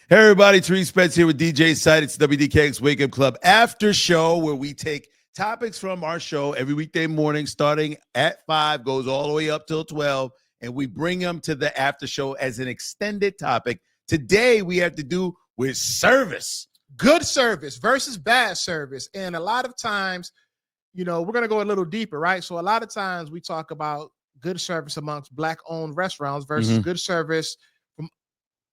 Hey everybody, Tariq Spence here with DJ Site. It's WDKX Wake Up Club after show where we take topics from our show every weekday morning starting at 5, goes all the way up till 12, and we bring them to the after show as an extended topic. Today we have to do with service. Good service versus bad service. And a lot of times, we're going to go a little deeper, right? So a lot of times we talk about good service amongst Black-owned restaurants versus good service from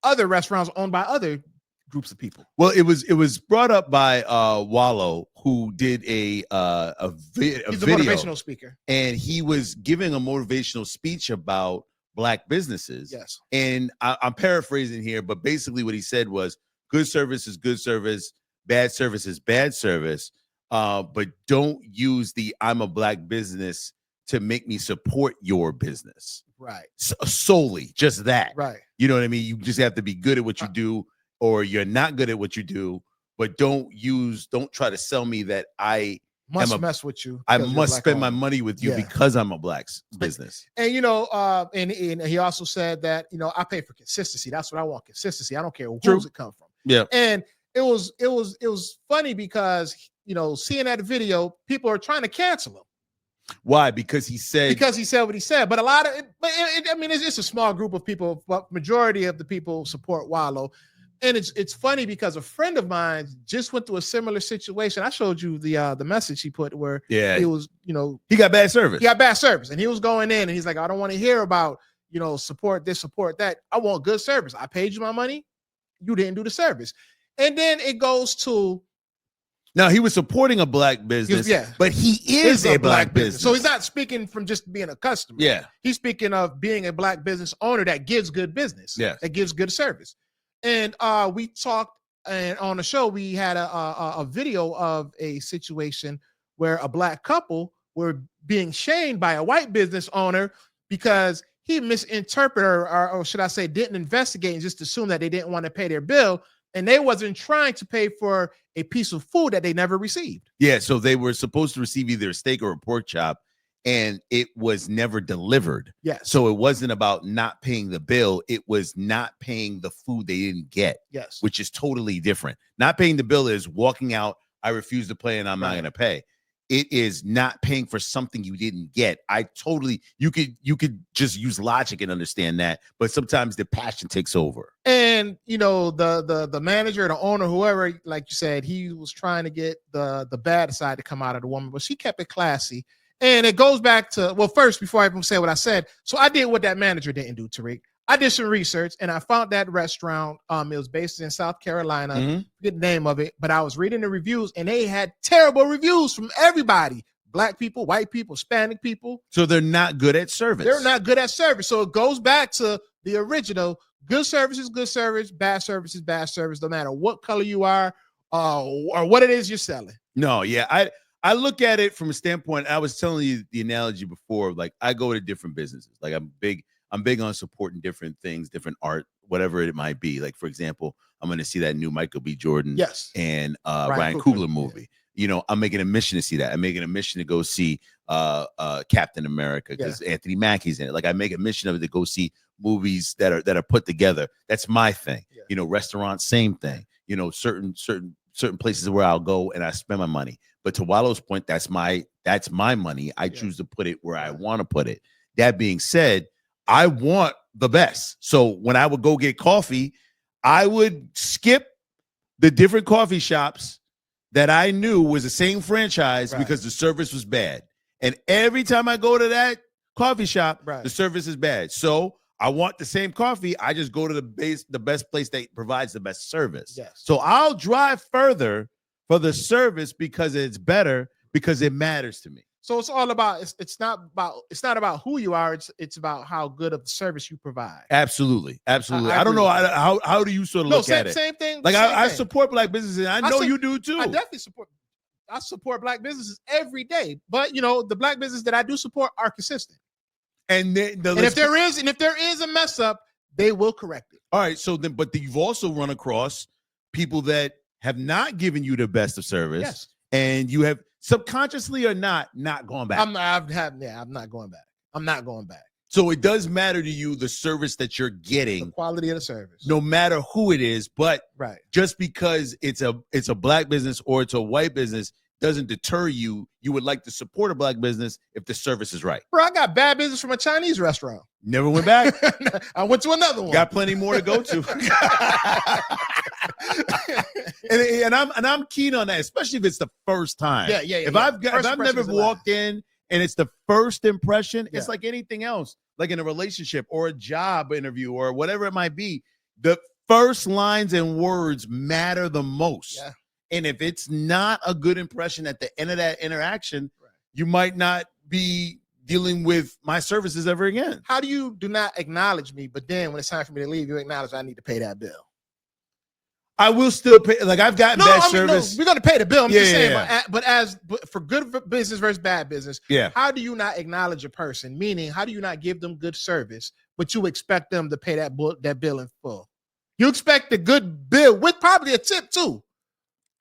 other restaurants owned by other groups of people. Well, it was brought up by Wallow, who did a He's a video, motivational speaker, and he was giving a motivational speech about Black businesses. Yes. And I'm paraphrasing here, but basically what he said was good service is good service, bad service is bad service, but don't use the I'm a Black business to make me support your business. Right. Solely, just that. Right. You know what I mean? You just have to be good at what you do, or you're not good at what you do, but don't try to sell me that I must mess with you. I must spend my money with you because I'm a Black business. And and he also said that I pay for consistency. That's what I want, consistency. I don't care who's it come from. Yeah. And it was funny because seeing that video, people are trying to cancel him. Why? Because he said what he said. But a lot of it's a small group of people, but majority of the people support Wallow. And it's funny because a friend of mine just went through a similar situation. I showed you the message he put where he was, he got bad service. He got bad service, and he was going in and he's like, I don't want to hear about, support this, support that. I want good service. I paid you my money. You didn't do the service. And then it goes to, now he was supporting a Black business, but he is a Black business. So he's not speaking from just being a customer. Yeah. He's speaking of being a Black business owner that gives good business. Yeah. That gives good service. And we talked, and on the show, we had a video of a situation where a Black couple were being shamed by a white business owner because he misinterpreted or should I say didn't investigate and just assumed that they didn't want to pay their bill. And they wasn't trying to pay for a piece of food that they never received. Yeah, so they were supposed to receive either a steak or a pork chop, and it was never delivered. Yes. So it wasn't about not paying the bill. It was not paying the food they didn't get. Yes. Which is totally different. Not paying the bill is walking out, I refuse to pay, and I'm not going to pay. It is not paying for something you didn't get. You could just use logic and understand that, but sometimes the passion takes over. And the manager, the owner, whoever, like you said, he was trying to get the bad side to come out of the woman, but she kept it classy. And it goes back to, well, first, before I even say what I said, so I did what that manager didn't do, Tariq. I did some research and I found that restaurant. It was based in South Carolina. Forget the name of it, but I was reading the reviews and they had terrible reviews from everybody. Black people, white people, Hispanic people. So they're not good at service. They're not good at service. So it goes back to the original. Good service is good service. Bad service is bad service. No matter what color you are or what it is you're selling. No, yeah. I look at it from a standpoint. I was telling you the analogy before. Like I go to different businesses. Like I'm big on supporting different things, different art, whatever it might be. Like, for example, I'm going to see that new Michael B. Jordan and Ryan Coogler movie. I'm making a mission to see that. I'm making a mission to go see Captain America because Anthony Mackie's in it. Like I make a mission of it to go see movies that are put together. That's my thing. Restaurants, same thing. Certain places where I'll go and I spend my money. But to Wallow's point, that's my money. I choose to put it where I want to put it. That being said, I want the best. So when I would go get coffee, I would skip the different coffee shops that I knew was the same franchise because the service was bad. And every time I go to that coffee shop, the service is bad. So I want the same coffee. I just go to the best place that provides the best service. Yes. So I'll drive further for the service because it's better, because it matters to me. So it's all about it's not about who you are. It's about how good of the service you provide. Absolutely. I don't know how do you sort of look at it? Same thing. Like I support Black businesses, and I know you do too. I definitely support Black businesses every day. But the Black business that I do support are consistent. And if there is a mess up, they will correct it. All right. So then, but you've also run across people that have not given you the best of service, and you have subconsciously or not going back. I'm not going back. So it does matter to you the service that you're The getting, quality of the service. no matter who it is. But Right. just because it's a black business or it's a white business doesn't deter you. You would like to support a black business if the service is right. Bro, I got bad business from a Chinese restaurant. Never went back. I went to another one. Got plenty more to go to. and I'm keen on that, especially if it's the first time. Yeah. If I've never walked in and it's the first impression, it's Yeah. like anything else, like in a relationship or a job interview or whatever it might be. The first lines and words matter the most. Yeah. And if it's not a good impression at the end of that interaction, Right. you might not be dealing with my services ever again. How do you do not acknowledge me, but then when it's time for me to leave, you acknowledge I need to pay that bill? I will still pay. Like I've gotten bad service. we're gonna pay the bill. I'm just saying, Yeah. but for good business versus bad business, Yeah. how do you not acknowledge a person? Meaning, how do you not give them good service, but you expect them to pay that bill in full? You expect a good bill with probably a tip too,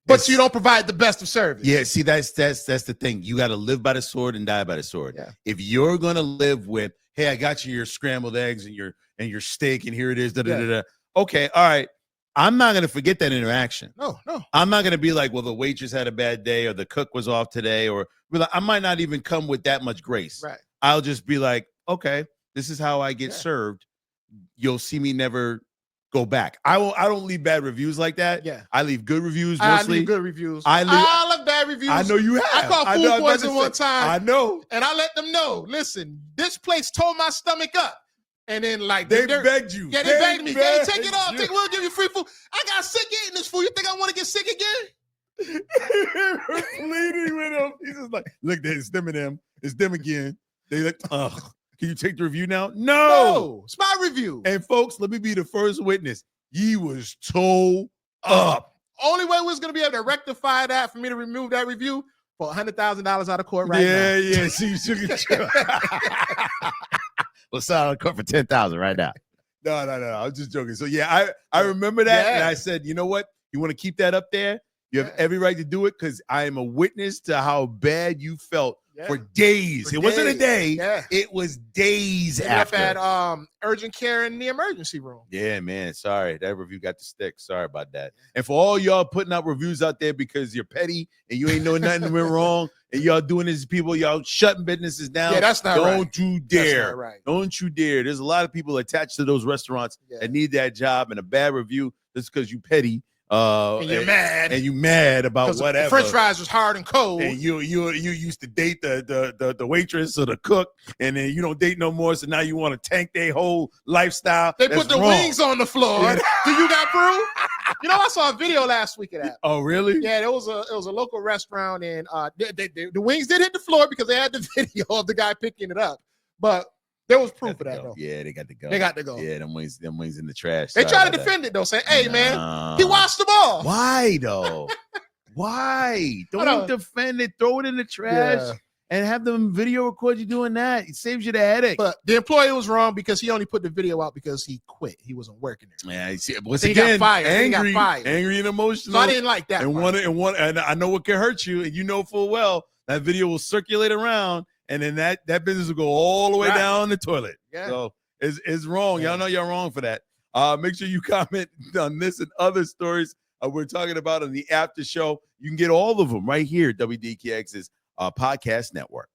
but you don't provide the best of service. Yeah, see, that's the thing. You got to live by the sword and die by the sword. Yeah. If you're gonna live with, hey, I got you your scrambled eggs and your steak, and here it is. Da, da, da, da. Okay, all right. I'm not gonna forget that interaction. No. I'm not gonna be like, well, the waitress had a bad day, or the cook was off today, or I might not even come with that much grace. Right. I'll just be like, okay, this is how I get Yeah. served. You'll see me never go back. I don't leave bad reviews like that. Yeah. I leave good reviews I mostly. leave good reviews. I leave- I love bad reviews. I know you have. I caught know, food I was about to poisoning say- one time. I know. And I let them know, listen, this place tore my stomach up. And then like They they're- begged you. Yeah, they begged me. Hey, take it off. you. We'll give you free food. I got sick eating this food. You think I want to get sick again? Pleading with him. He's just like, look, it's them and them. It's them again. They like, ugh. Can you take the review now? No. It's my review. And folks, let me be the first witness. He was toe up. Only way we was gonna be able to rectify that for me to remove that review for $100,000 out of court right Yeah, now. yeah. See, you shook it. Let's sign on court for 10,000 right now. No. I was just joking. So yeah, I remember that, and Yeah. I said, you know what? You want to keep that up there? You have Yeah. every right to do it because I am a witness to how bad you felt Yeah. for days. For It wasn't a days. day. Yeah. It was days Ended up after. at urgent care in the emergency room. Yeah, man. Sorry. That review got the stick. Sorry about that. And for all y'all putting out reviews out there because you're petty and you ain't know nothing went wrong, and y'all doing this, people, y'all shutting businesses down. Yeah, that's not Don't right. you That's dare. not right. Don't you dare. There's a lot of people attached to those restaurants Yeah. that need that job, and a bad review just because you petty. And you're mad. And you mad about Because whatever. the French fries was hard and cold. And you used to date the waitress or the cook, and then you don't date no more. So now you want to tank their whole lifestyle. They That's put the wrong. wings on the floor. Yeah. Do you got proof? You know, I saw a video last week of that. Oh, really? Yeah, it was a local restaurant, and the wings did hit the floor because they had the video of the guy picking it up. But there was proof of that, though. Yeah, they got to go. They got to go. Yeah, them wings in the trash. They Sorry try to about that. defend it though, saying, "Hey, man, Nah. he washed them all." Why though? Why? Hold Don't on. defend it. Throw it in the trash Yeah. and have them video record you doing that. It saves you the headache. But the employee was wrong because he only put the video out because he quit. He wasn't working there. Yeah, you see, once Then he got again, fired. Then he got angry, fired. angry and emotional. So I didn't like that. and part. and I know what can hurt you, and you know full well that video will circulate around, and then that business will go all the way Right. down the toilet. Yeah. So it's wrong. Yeah. Y'all know y'all wrong for that. Make sure you comment on this and other stories we're talking about on the after show. You can get all of them right here at WDKX's podcast network.